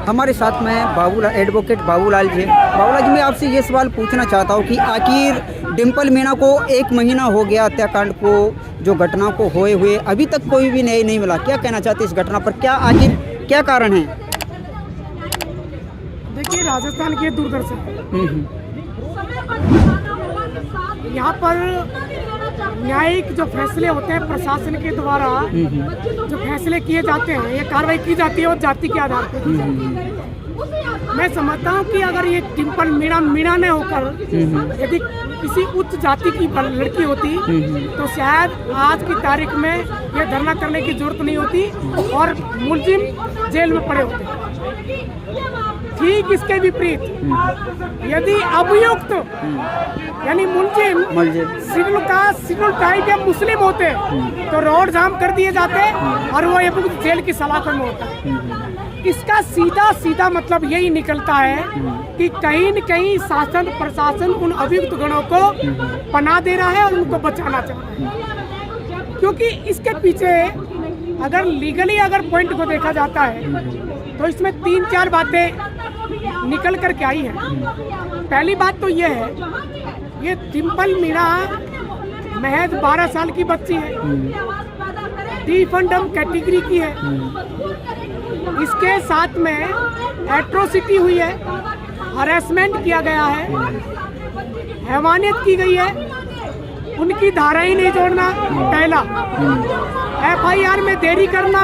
हमारे साथ में एडवोकेट बाबूलाल जी। बाबूलाल जी, मैं आपसे ये सवाल पूछना चाहता हूँ कि आखिर डिम्पल मीणा को 1 महीना हो गया हत्याकांड को, जो घटना को हुए अभी तक कोई भी न्याय नहीं मिला। क्या कहना चाहते हैं इस घटना पर? आखिर क्या कारण है? देखिए, राजस्थान की दूरदर्शन यहाँ पर न्यायिक जो फैसले होते हैं प्रशासन के द्वारा, जो फैसले किए जाते हैं, ये कार्रवाई की जाती है और जाति के आधार पर। मैं समझता हूँ कि अगर ये डिम्पल मीणा ने होकर यदि किसी उच्च जाति की लड़की होती तो शायद आज की तारीख में ये धरना करने की जरूरत नहीं होती और मुलजिम जेल में पड़े होते। ठीक इसके विपरीत यदि अभियुक्त यानी मुलजिम शेड्यूल ट्राइब या मुस्लिम होते तो रोड जाम कर दिए जाते और वो ये जेल की सलाखों में होता। इसका सीधा मतलब यही निकलता है कि कहीं न कहीं शासन प्रशासन उन अभियुक्त गणों को पनाह दे रहा है और उनको बचाना चाह रहा है। क्योंकि इसके पीछे अगर लीगली पॉइंट को देखा जाता है तो इसमें 3-4 बातें निकल कर के आई हैं। पहली बात तो ये है, ये डिम्पल मीणा महज 12 साल की बच्ची है, डिफेंडम कैटेगरी की है। इसके साथ में एट्रोसिटी हुई है, हरेसमेंट किया गया है, हैवानियत की गई है। उनकी धाराएं नहीं जोड़ना पहला, FIR में देरी करना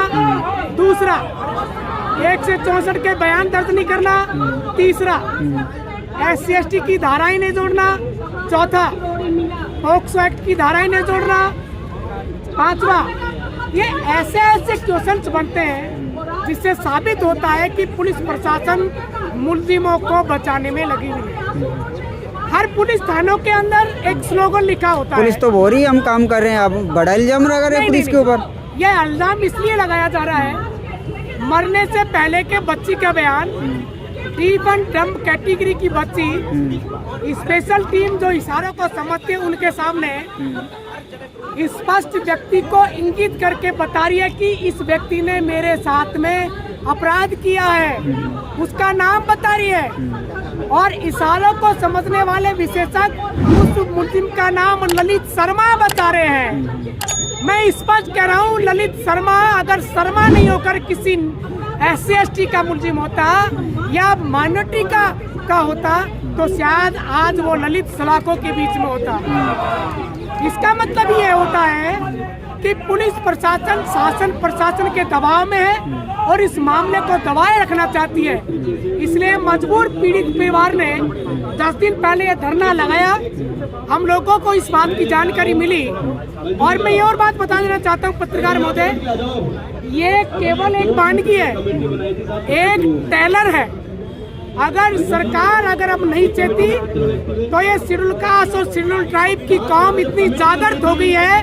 दूसरा, 1 से 64 के बयान दर्ज नहीं करना तीसरा, SC/ST की धाराएं नहीं जोड़ना चौथा, पॉक्सो एक्ट की धाराएं नहीं जोड़ना पांचवा। ये ऐसे क्वेश्चंस बनते हैं जिससे साबित होता है कि पुलिस प्रशासन मुलजिमों को बचाने में लगी हुई है। हर पुलिस थानों के अंदर एक स्लोगन लिखा होता है, पुलिस तो बोल रही है हम काम कर रहे हैं, अब बड़ा इल्जाम लगा रहे हैं पुलिस के ऊपर। यह इल्जाम इसलिए लगाया जा रहा है, मरने से पहले के बच्ची का बयान, डिफेंडम कैटेगरी की बच्ची, स्पेशल टीम जो इशारों को समझते हैं उनके सामने स्पष्ट व्यक्ति को इंगित करके बता रही है कि इस व्यक्ति ने मेरे साथ में अपराध किया है, उसका नाम बता रही है। और इशारों को समझने वाले विशेषज्ञ उस मुलजिम का नाम ललित शर्मा बता रहे हैं। मैं स्पष्ट कह रहा हूँ, ललित शर्मा अगर शर्मा नहीं होकर किसी SC/ST का मुलजिम होता या माइनॉरिटी का होता तो शायद आज वो ललित सलाखों के बीच में होता। इसका मतलब ये होता है कि पुलिस प्रशासन शासन प्रशासन के दबाव में है और इस मामले को दबाए रखना चाहती है। इसलिए मजबूर पीड़ित परिवार ने 10 दिन पहले ये धरना लगाया। हम लोगों को इस बात की जानकारी मिली और मैं ये और बात बता देना चाहता हूँ पत्रकार महोदय, ये केवल एक बानगी है, एक टेलर है। अगर सरकार अब नहीं चाहती तो ये शेड्यूल कास्ट और शेड्यूल ट्राइब की कौम इतनी जागृत हो गई है,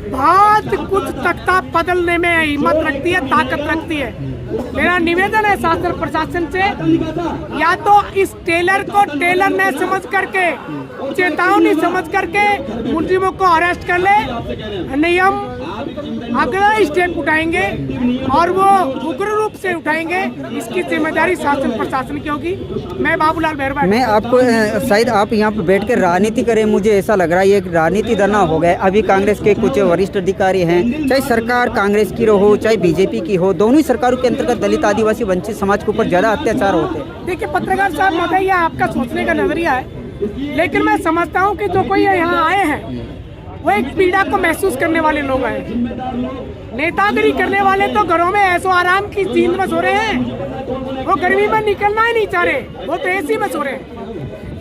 बहुत कुछ तख्ता बदलने में हिम्मत रखती है, ताकत रखती है। मेरा निवेदन है शासन प्रशासन से, या तो इस टेलर को टेलर ने समझ करके, चेतावनी समझ करके मुलजिमों को अरेस्ट कर ले, नहीं हम अगला स्टेप उठाएंगे और वो उग्र रूप से उठाएंगे। इसकी जिम्मेदारी शासन प्रशासन की होगी। मैं बाबूलाल मेहरबान। मैं आपको शायद आप यहाँ पर बैठ कर राजनीति करें, मुझे ऐसा लग रहा है ये राजनीति धरना हो गया। अभी कांग्रेस के कुछ वरिष्ठ अधिकारी हैं, चाहे सरकार कांग्रेस की हो चाहे BJP की हो, दोनों ही सरकारों के अंतर्गत दलित आदिवासी वंचित समाज के ऊपर ज्यादा अत्याचार होते हैं। देखिए पत्रकार साहब महोदय, यह आपका सोचने का नजरिया है, लेकिन मैं समझता हूँ कि जो कोई यहाँ आए हैं वो एक पीड़ा को महसूस करने वाले लोग हैं। नेतागिरी करने वाले तो घरों में ऐसो आराम की नींद में सो रहे हैं, वो गर्मी में निकलना ही नहीं चाह रहे, वो तो AC में सो रहे हैं।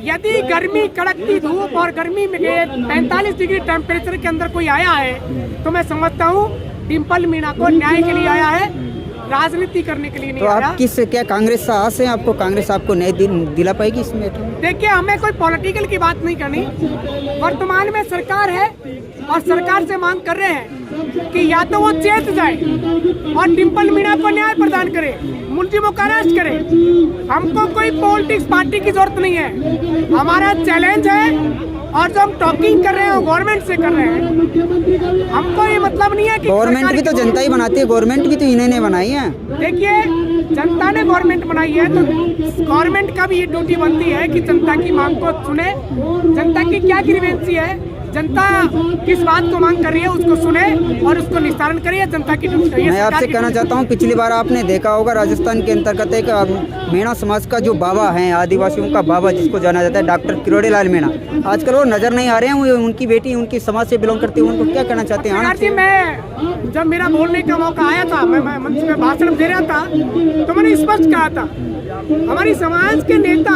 यदि गर्मी, कड़कती धूप और गर्मी में 45 डिग्री टेम्परेचर के अंदर कोई आया है तो मैं समझता हूँ डिम्पल मीणा को न्याय के लिए आया है, राजनीति करने के लिए नहीं आया। आप क्या कांग्रेस से आस है आपको, कांग्रेस आपको न्याय दिला पाएगी इसमें? देखिए, हमें कोई पॉलिटिकल की बात नहीं करनी। वर्तमान में सरकार है और सरकार से मांग कर रहे हैं कि या तो वो चेत जाए और डिम्पल मीणा को न्याय प्रदान करे। मुलजिमों का अरेस्ट करें। हमको कोई पॉलिटिक्स पार्टी की जरूरत नहीं है। हमारा चैलेंज है और जो हम टॉकिंग कर रहे हैं वो गवर्नमेंट से कर रहे हैं। हमको ये मतलब नहीं है कि गवर्नमेंट भी तो जनता ही बनाती है, गवर्नमेंट भी तो इन्होंने बनाई है। देखिए, जनता ने गवर्नमेंट बनाई है तो गवर्नमेंट का भी ये ड्यूटी बनती है कि जनता की मांग को सुने। जनता की क्या ग्रीवेंसी है, जनता किस बात को मांग कर रही है उसको सुने और उसको निस्तारण करे, जनता की ड्यूटी है। मैं आपसे कहना चाहता हूँ, पिछली बार आपने देखा होगा राजस्थान के अंतर्गत एक मीणा समाज का जो बाबा है, आदिवासियों का बाबा जिसको जाना जाता है, डॉक्टर किरोड़ीलाल मीणा, आजकल वो नजर नहीं आ रहे हैं। वो उनकी बेटी उनकी समाज से बिलोंग करती है, उनको क्या कहना चाहते हैं? जी, मैं जब मेरा बोलने का मौका आया था, मैं मंच में भाषण दे रहा था, तो मैंने स्पष्ट कहा था हमारी समाज के नेता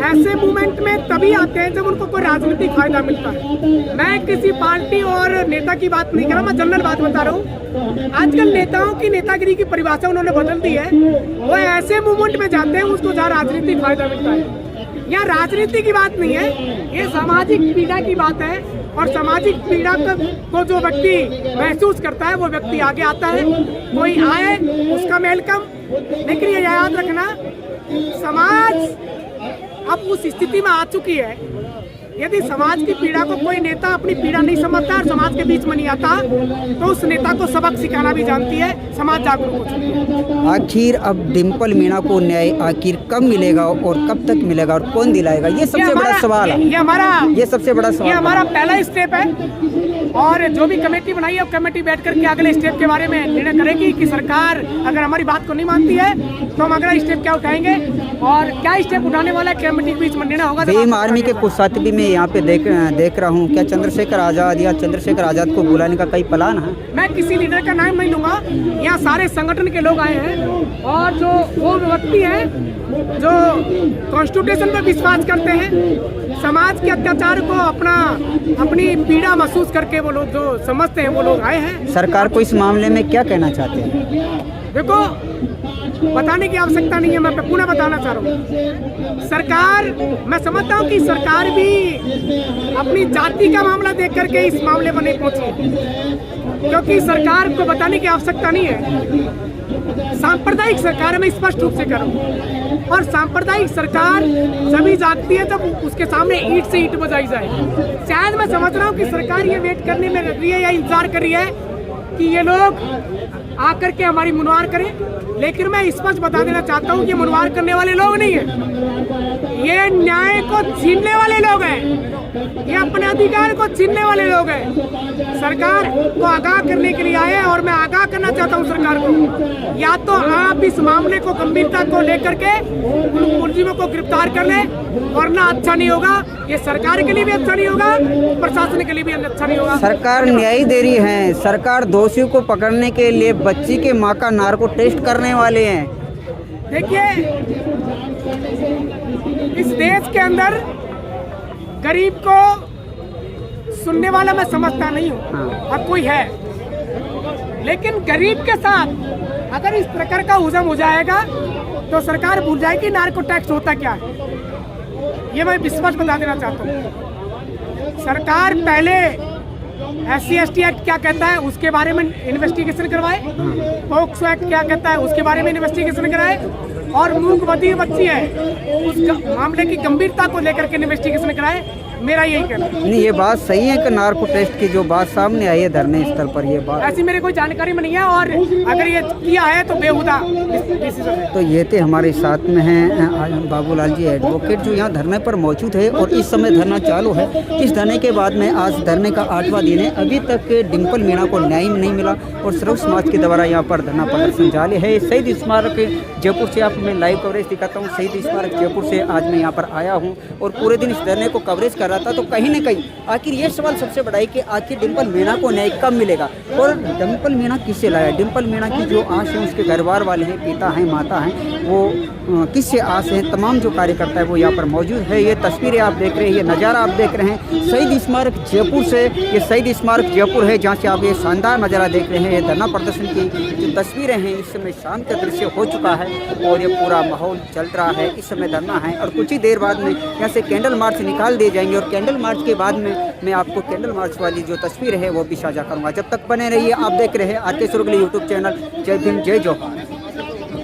ऐसे मूवमेंट में तभी आते हैं जब उनको कोई राजनीतिक फायदा मिलता है। मैं किसी पार्टी और नेता की बात नहीं कर रहा, मैं जनरल बात बता रहा हूँ। आजकल नेताओं की नेतागिरी की परिभाषा उन्होंने बदल दी है। वो ऐसे मूवमेंट में जाते हैं उसको जहाँ राजनीतिक फायदा मिलता है। यहाँ राजनीति की बात नहीं है, ये सामाजिक पीड़ा की बात है। और सामाजिक पीड़ा को जो व्यक्ति महसूस करता है वो व्यक्ति आगे आता है। कोई आए उसका वेलकम, लेकिन ये याद रखना, समाज अब उस स्थिति में आ चुकी है, यदि समाज की पीड़ा को कोई नेता अपनी पीड़ा नहीं समझता और समाज के बीच में नहीं आता तो उस नेता को सबक सिखाना भी जानती है। समाज जागरूक हो चुकी है। आखिर अब डिम्पल मीणा को न्याय आखिर कब मिलेगा और कब तक मिलेगा और कौन दिलाएगा? ये सबसे बड़ा सवाल है। ये सबसे बड़ा सवाल, ये हमारा पहला स्टेप है। और जो भी कमेटी बनाई है, कमेटी बैठ करके अगले स्टेप के बारे में निर्णय करेगी कि सरकार अगर हमारी बात को नहीं मानती है तो हम अगला स्टेप क्या उठाएंगे और क्या स्टेप उठाने वाला है, कमेटी के बीच में निर्णय होगा। भीम आर्मी के कुछ साथी भी मैं यहाँ पे देख रहा हूँ, क्या चंद्रशेखर आजाद या चंद्रशेखर आजाद को बुलाने का कई प्लान है? मैं किसी लीडर का नाम नहीं लूंगा, यहाँ सारे संगठन के लोग आए हैं और जो वो व्यक्ति हैं जो कॉन्स्टिट्यूशन पर विश्वास करते हैं, समाज के अत्याचार को अपनी पीड़ा महसूस करके वो लोग जो समझते हैं वो लोग आए हैं। सरकार को इस मामले में क्या कहना चाहते हैं? देखो, बताने की आवश्यकता नहीं है, मैं पुनः बताना चाह रहा हूँ। सरकार, मैं समझता हूँ कि सरकार भी अपनी जाति का मामला देख करके इस मामले पर नहीं पहुंची, क्योंकि सरकार को बताने की आवश्यकता नहीं है। सांप्रदायिक सरकार में स्पष्ट रूप से करूँ, और सांप्रदायिक सरकार सभी जागती है जब उसके सामने ईंट से ईंट बजाई जाए। शायद मैं समझ रहा हूँ कि सरकार ये वेट करने में लग रही है या इंतजार कर रही है कि ये लोग आकर के हमारी मुनवार करें, लेकिन मैं स्पष्ट बता देना चाहता हूँ ये मुनवार करने वाले लोग नहीं है, ये न्याय को छीनने वाले लोग हैं, ये अपने अधिकार को छीनने वाले लोग हैं। सरकार को आगाह करने के लिए आए हैं और मैं आगाह करना चाहता हूँ सरकार को, या तो आप इस मामले को गंभीरता को लेकर के उन मुलजिमों को गिरफ्तार कर ले, वरना अच्छा नहीं होगा। ये सरकार के लिए भी अच्छा नहीं होगा, प्रशासन के लिए भी अच्छा नहीं होगा। सरकार न्याय दे रही है, सरकार दोषियों को पकड़ने के लिए बच्ची के माँ का नार्को टेस्ट करने वाले हैं। देखिए, इस देश के अंदर गरीब को सुनने वाला मैं समझता नहीं हूँ, अब कोई है, लेकिन गरीब के साथ अगर इस प्रकार का हुजम हो जाएगा तो सरकार भूल जाएगी नार्को टैक्स होता क्या है। ये मैं विश्वास बता देना चाहता हूँ। सरकार पहले SC/ST एक्ट क्या कहता है उसके बारे में इन्वेस्टिगेशन करवाए, पॉक्सो एक्ट क्या कहता है उसके बारे में इन्वेस्टिगेशन कराए, और मूक बधिर बच्ची है उस मामले की गंभीरता को लेकर के इन्वेस्टिगेशन कराए। मेरा यही कहना है। नहीं, ये बात सही है कि नार्को टेस्ट की जो बात सामने आई है धरने स्थल पर, ये बात ऐसी मेरे कोई जानकारी में नहीं है, और अगर ये किया है तो बेहुदा डिसीजन है। तो ये थे हमारे साथ में हैं बाबूलाल जी एडवोकेट, जो यहाँ धरने पर मौजूद है और इस समय धरना चालू है। इस धरने के बाद में आज धरने का 8वां दिन है, अभी तक डिम्पल मीणा को न्याय नहीं मिला और सर्व समाज के द्वारा यहाँ पर धरना प्रदर्शन जारी है। शहीद स्मारक जयपुर से आप मैं लाइव कवरेज दिखाता हूँ। शहीद स्मारक जयपुर से आज मैं यहाँ पर आया हूँ और पूरे दिन इस धरने को कवरेज कर रहा था। तो कहीं न कहीं आखिर ये सवाल सबसे बड़ा है कि आखिर डिम्पल मीणा को न्याय कब मिलेगा और डिम्पल मीणा किससे लाया? डिम्पल मीणा की जो आस है उसके परिवार वाले हैं, पिता हैं, माता हैं, वो किससे आस है? तमाम जो कार्यकर्ता है वो यहाँ पर मौजूद है। ये तस्वीरें आप देख रहे हैं, ये नज़ारा आप देख रहे हैं शहीद स्मारक जयपुर से। ये शहीद स्मारक जयपुर है जहाँ से आप ये शानदार नज़ारा देख रहे हैं। ये धरना प्रदर्शन की जो तस्वीरें हैं, इस समय शाम का दृश्य हो चुका है और ये पूरा माहौल चल रहा है। इस समय धरना है और कुछ ही देर बाद में यहाँ से कैंडल मार्च निकाल दिए जाएंगे और कैंडल मार्च के बाद में मैं आपको कैंडल मार्च वाली जो तस्वीर है वो भी साझा करूँगा। जब तक बने रहिए, आप देख रहे हैं RK सुरगली यूट्यूब चैनल। जय भीम, जय जोहार।